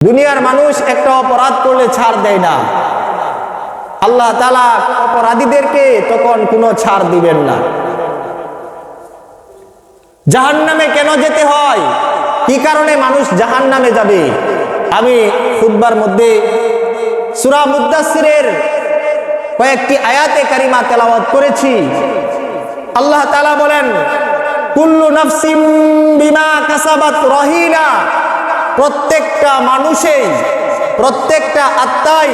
দুনিয়ার মানুষ একটা অপরাধ করলে ছাড় দেয় না, আল্লাহ তাআলা অপরাধীদেরকে তখন কোনো ছাড় দিবেন না। জাহান্নামে কেন যেতে হয়, কি কারণে মানুষ জাহান্নামে যাবে? আমি খুতবার মধ্যে সূরা মুদ্দাসসিরের কয়েকটি আয়াতে কারিমা তেলাওয়াত করেছি। আল্লাহ তাআলা বলেন, কুল্লু নাফসিম বিমা কাসাবাত রহিনা, প্রত্যেকটা মানুষই, প্রত্যেকটা আত্মাই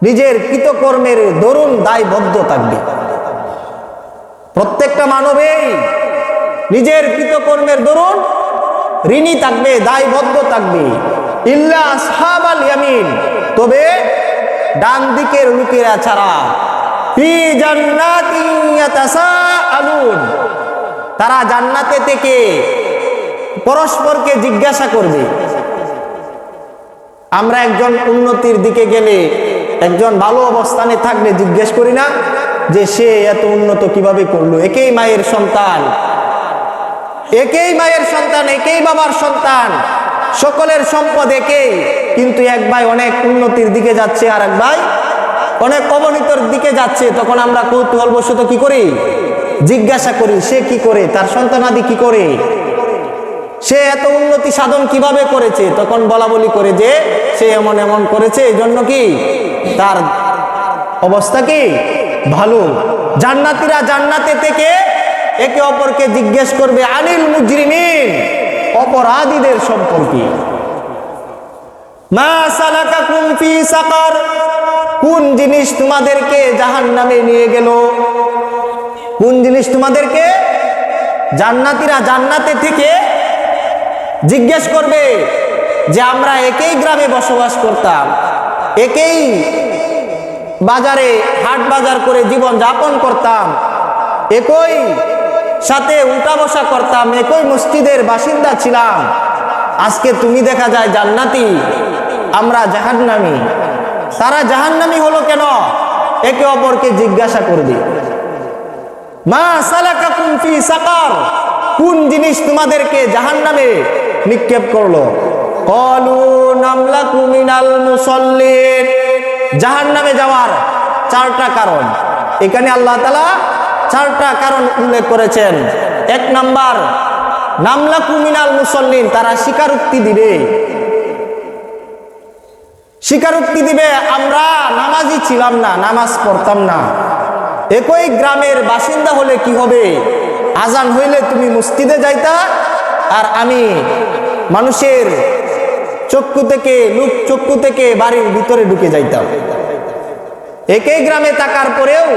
নিজের কৃতকর্মের দরুন দায়বদ্ধ থাকবে। প্রত্যেকটা মানবেই নিজের কৃতকর্মের দরুন ঋণী থাকবে, দায়বদ্ধ থাকবে। ইল্লা আসহাবাল ইয়ামিন, তবে ডান দিকের লোকেরা ছাড়া। ফি জান্নাতিন ইয়াতাসাআলুন, তারা জান্নাতে থেকে পরস্পরকে জিজ্ঞাসা করবে। আমরা একজন উন্নতির দিকে গেলে, একজন ভালো অবস্থানে থাকলে জিজ্ঞেস করি না যে সে এত উন্নত কিভাবে করলো? একই মায়ের সন্তান, একই মায়ের সন্তান, একই বাবার সন্তান, সকলের সম্পদ একই, কিন্তু এক ভাই অনেক উন্নতির দিকে যাচ্ছে আর এক ভাই অনেক অবনতির দিকে যাচ্ছে। তখন আমরা কৌতূহলবশত কি করি? জিজ্ঞাসা করি সে কি করে, তার সন্তানাদি কি করে, সে এত উন্নতি সাধন কিভাবে করেছে? তখন বলা বলি করে যে সে এমন এমন করেছে, এই জন্য কি তার অবস্থা কি ভালো। জান্নাতীরা জান্নাতে থেকে একে অপরকে জিজ্ঞেস করবে আনিল মুজরিমিন, অপরাধীদের সম্পর্কে। মা সালাকাকুম ফি সাকার, কোন জিনিস তোমাদেরকে জাহান্নামে নিয়ে গেল? কোন জিনিস তোমাদেরকে? জান্নাতীরা জান্নাতে থেকে জিজ্ঞেস করবে যে আমরা একই গ্রামে বসবাস করতাম, একই বাজারে হাট বাজার করে জীবন যাপন করতাম, একই সাথে উঠা বসা করতাম, একই মসজিদের বাসিন্দা ছিলাম। আজকে তুমি দেখা যায় জান্নাতি, আমরা জাহান্নামী। তারা জাহান্নামী হলো কেন? একে অপরকে জিজ্ঞাসা করবে। মা সালাকাকুম ফি সাকার, কোন জিনিস তোমাদেরকে জাহান্নামে নিক্ষেপ করলো? ক্বালু নামলাকু মিনাল মুসাল্লিন, জাহান্নামে যাওয়ার চারটা কারণ এখানে আল্লাহ তাআলা চারটা কারণ উল্লেখ করেছেন। এক নাম্বার, নামলাকু মিনাল মুসাল্লিন, তারা স্বীকারোক্তি দিবে। স্বীকারোক্তি দিবে আমরা নামাজি ছিলাম না, নামাজ পড়তাম না। একই গ্রামের বাসিন্দা হলে কি হবে? আজান হইলে তুমি মসজিদে যাইতা আর আমি মানুষের চক্ষু থেকে, লোক চক্ষু থেকে বাড়ির ভিতরে ঢুকে যাইতাম। একই গ্রামে থাকার পরেও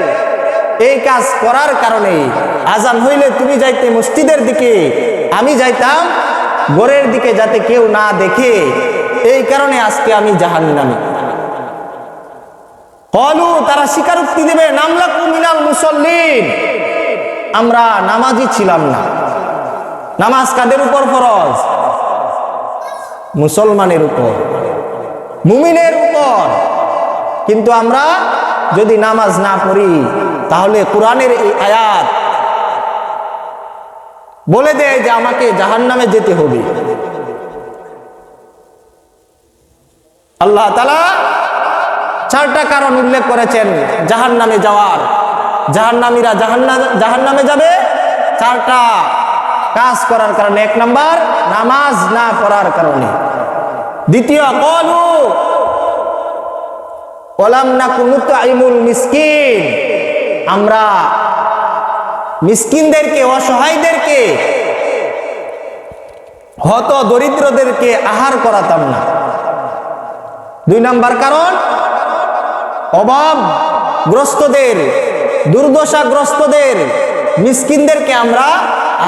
এই কাজ করার কারণে আজান হইলে তুমি যাইতে মসজিদের দিকে, আমি যাইতাম ঘরের দিকে, যাতে কেউ না দেখে। এই কারণে আজকে আমি জাহান্নামী। ক্বালু, তারা স্বীকারোক্তি দিবে নামলাকু মিনাল মুসাল্লিন, আমরা নামাজি ছিলাম না। নামাজ কাদের উপর ফরজ? মুসলমানের উপর, মুমিনের উপর। কিন্তু আমরা যদি নামাজ না পড়ি, তাহলে কোরআনের এই আয়াত বলে দেয় যে আমাকে জাহান্নামে যেতে হবে। আল্লাহ তাআলা চারটা কারণ উল্লেখ করেছেন জাহান্নামে যাওয়ার। জাহান্নামীরা জাহান্নামে যাবে চারটা কাজ করার কারণে। এক নাম্বার, নামাজ না পড়ার কারণে। দ্বিতীয়, ক্বালু ওয়ালাম নাকু নুতঈমুল মিসকিন, আমরা মিসকিনদেরকে, অসহায়দেরকে, হত দরিদ্রদেরকে আহার করাতাম না। দুই নাম্বার কারণ, অভাবগ্রস্তদের, দুর্দশাগ্রস্তদের, মিসকিনদেরকে আমরা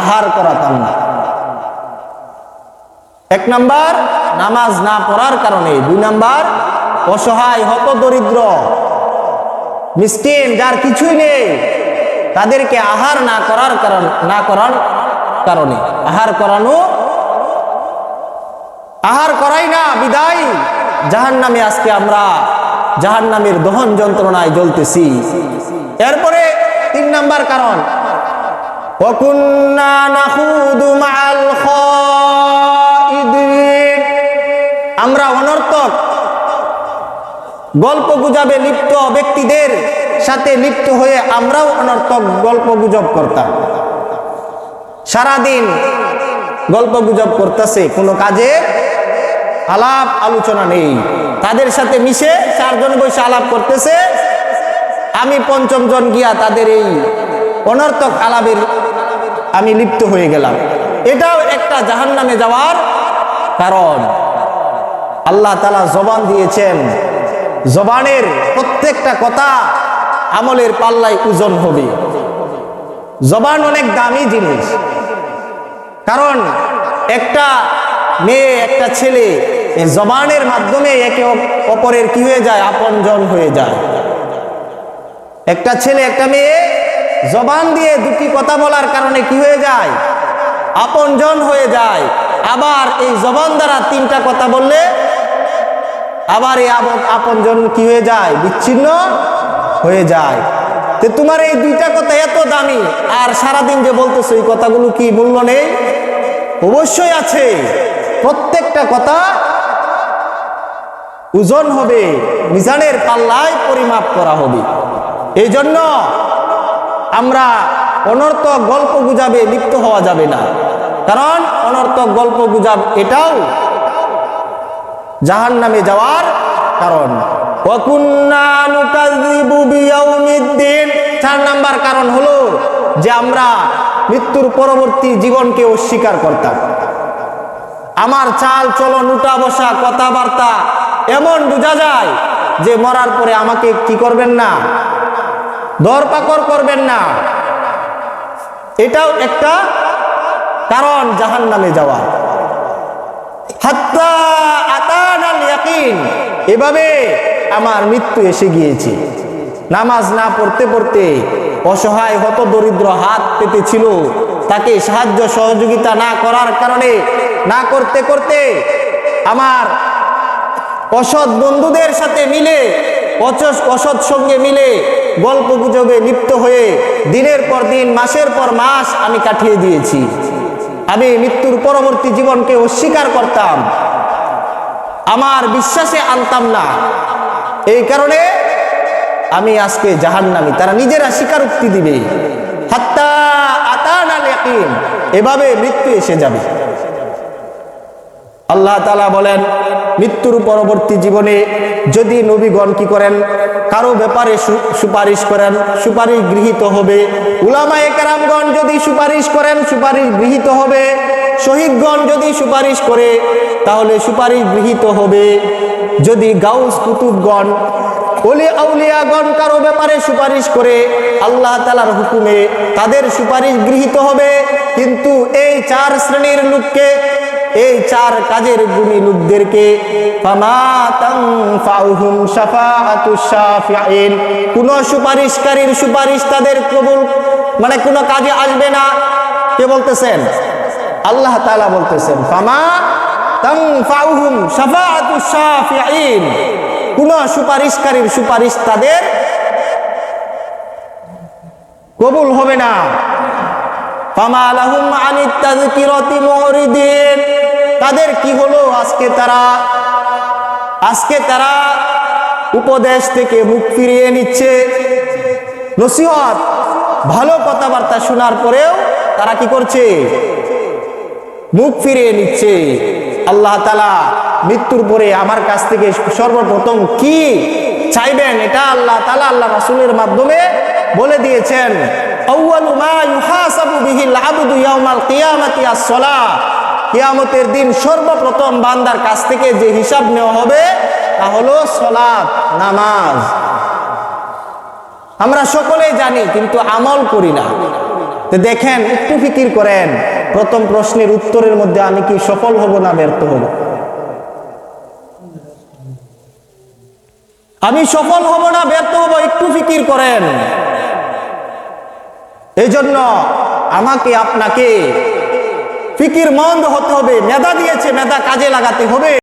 আহার করাতাম না। এক নাম্বার নামাজ না পড়ার কারণে। দুই নাম্বার অসহায়, হত দরিদ্র, মিসকিন, যার কিছুই নেই, তাদেরকে আহার না করার কারণে। আহার করাই না বিদায় জাহান্নামে আজকে আমরা জাহান্নামের দহন যন্ত্রণায় জ্বলতেছি। এরপরে তিন নাম্বার কারণ, ওয়াকুন্না নাখুদু মাআল খাইদিন, আমরা অনর্থক গল্প গুজবে লিপ্ত ব্যক্তিদের সাথে লিপ্ত হয়ে আমরাও অনর্থক গল্প গুজব করতাম। সারাদিন গল্প গুজব করতেছে, কোনো কাজে আলাপ আলোচনা নেই। তাদের সাথে মিশে 4 জন বসে আলাপ করতেছে, আমি 5ম জন গিয়া তাদের এই অনর্থক আলাপের আমি লিপ্ত হয়ে গেলাম। এটাও একটা জাহান্নামে যাওয়ার কারণ। আল্লাহ তাআলা জবান দিয়েছেন, জবানের প্রত্যেকটা কথা আমলের পাল্লায় ওজন হবে। জবান অনেক দামি জিনিস, কারণ একটা মেয়ে একটা ছেলে এই জবানের মাধ্যমে একে অপরের কি হয়ে যায়, আপনজন হয়ে যায়। একটা ছেলে একটা মেয়ে জবান দিয়ে দুটি কথা বলার কারণে কি হয়ে যায়, আপনজন হয়ে যায়। আবার এই জবান দ্বারা 3টা কথা বললে আবার এই আপনজন কি হয়ে যায়, বিচ্ছিন্ন হয়ে যায়। তো তোমার এই 2টা কথা এত দামি, আর সারাদিন যে বলতেছো এই কথাগুলো কি মূল্য নেই? অবশ্যই আছে। প্রত্যেকটা কথা ওজন হবে, মিজানের পাল্লায় পরিমাপ করা হবে। এই জন্য আমরা অনর্থক গল্প গুজবে লিপ্ত হওয়া যাবে না, কারণ অনর্থক গল্প গুজব এটাও জাহান্নামে যাওয়ার কারণ। ওয়া কুন্না নুকাযযিবু বিয়াউমিদ্দিন। 4 নাম্বার কারণ হলো যে আমরা মৃত্যুর পরবর্তী জীবনকে অস্বীকার করতাম। আমার চাল চলন উঠা বসা কথাবার্তা এমন বোঝা যায় যে মরার পরে আমাকে কি করবেন না, ধরপাকড় করবেন না। এটাও একটা কারণ জাহান্নামে যাওয়া। হাত্তা আতানাল ইয়াকিন, এভাবে আমার মৃত্যু এসে গিয়েছে। নামাজ না পড়তে পড়তে অসহায় হত দরিদ্র হাত পেতেছিল, তাকে সাহায্য সহযোগিতা না করার কারণে, না করতে করতে আমার অসৎ বন্ধুদের সাথে মিলে, অসৎ সঙ্গে মিলে গল্প গুজবে লিপ্ত হয়ে দিনের পর দিন, মাসের পর মাস আমি কাটিয়ে দিয়েছি। আমি মৃত্যুর পরবর্তী জীবনকে অস্বীকার করতাম, আমার বিশ্বাসে আনতাম না। এই কারণে আমি আজকে জাহান্নামী। তারা নিজেরা স্বীকারোক্তি দিবে, হাত্তা আতানাল ইয়াকিন, এভাবে মৃত্যু এসে যাবে। আল্লাহ তাআলা বলেন, মৃত্যুর পরবর্তী জীবনে যদি নবীগণ কি করেন, কারো ব্যাপারে সুপারিশ করেন, সুপারিশ গৃহীত হবে। উলামায়ে কেরামগণ যদি সুপারিশ করেন, সুপারিশ গৃহীত হবে। শহীদগণ যদি সুপারিশ করে, তাহলে সুপারিশ গৃহীত হবে। যদি গাউস কুতুবগণ, ওলি আউলিয়াগণ কারো ব্যাপারে সুপারিশ করে আল্লাহ তাআলার হুকুমে, তাদের সুপারিশ গৃহীত হবে। কিন্তু এই 4 শ্রেণীর লোককে, এই 4 কাজের গুণী লোকদেরকে ফামা তানফাউহুম শাফাআতুশ শাফিঈন, কোন সুপারিশকারীর সুপারিশ তাদের কবুল মানে কোনো কাজে আসবে না। কে বলতেছেন? আল্লাহ তাআলা বলতেছেন, ফামা তানফাউহুম শাফাআতুশ শাফিঈন, কোন সুপারিশকারীর সুপারিশ তাদের কবুল হবে না। ফামা লাহুম আনিত তাযকিরাতি মুরিদিন, তাদের কি হলো, আজকে তারা উপদেশ থেকে মুখ ফিরিয়ে নিচ্ছে। নসিহত ভালো কথাবার্তা শোনার পরেও তারা কি করছে, মুখ ফিরিয়ে নিচ্ছে। আল্লাহ তাআলা মৃত্যুর পরে আমার কাছ থেকে সর্বপ্রথম কি চাইবেন, এটা আল্লাহ তাআলা আল্লাহ রাসূলের মাধ্যমে বলে দিয়েছেন। আউয়ালু মা ইউহাসাবু বিহিল আবদু ইয়াউমাল কিয়ামাতি আস-সালাহ, কিয়ামতের দিন সর্বপ্রথম বান্দার কাছ থেকে যে হিসাব নেওয়া হবে তা হলো সালাত, নামাজ। আমরা সকলেই জানি, কিন্তু আমল করি না। তো দেখেন, একটু ফিকির করেন, প্রথম প্রশ্নের উত্তরের মধ্যে আমি কি সফল হব না ব্যর্থ হব? আমি সফল হব না ব্যর্থ হব? একটু ফিকির করেন। এই জন্য আমাকে আপনাকে ফিকির মন্দ হতে হবে। মেধা দিয়েছে, মেধা কাজে লাগাতে হবে।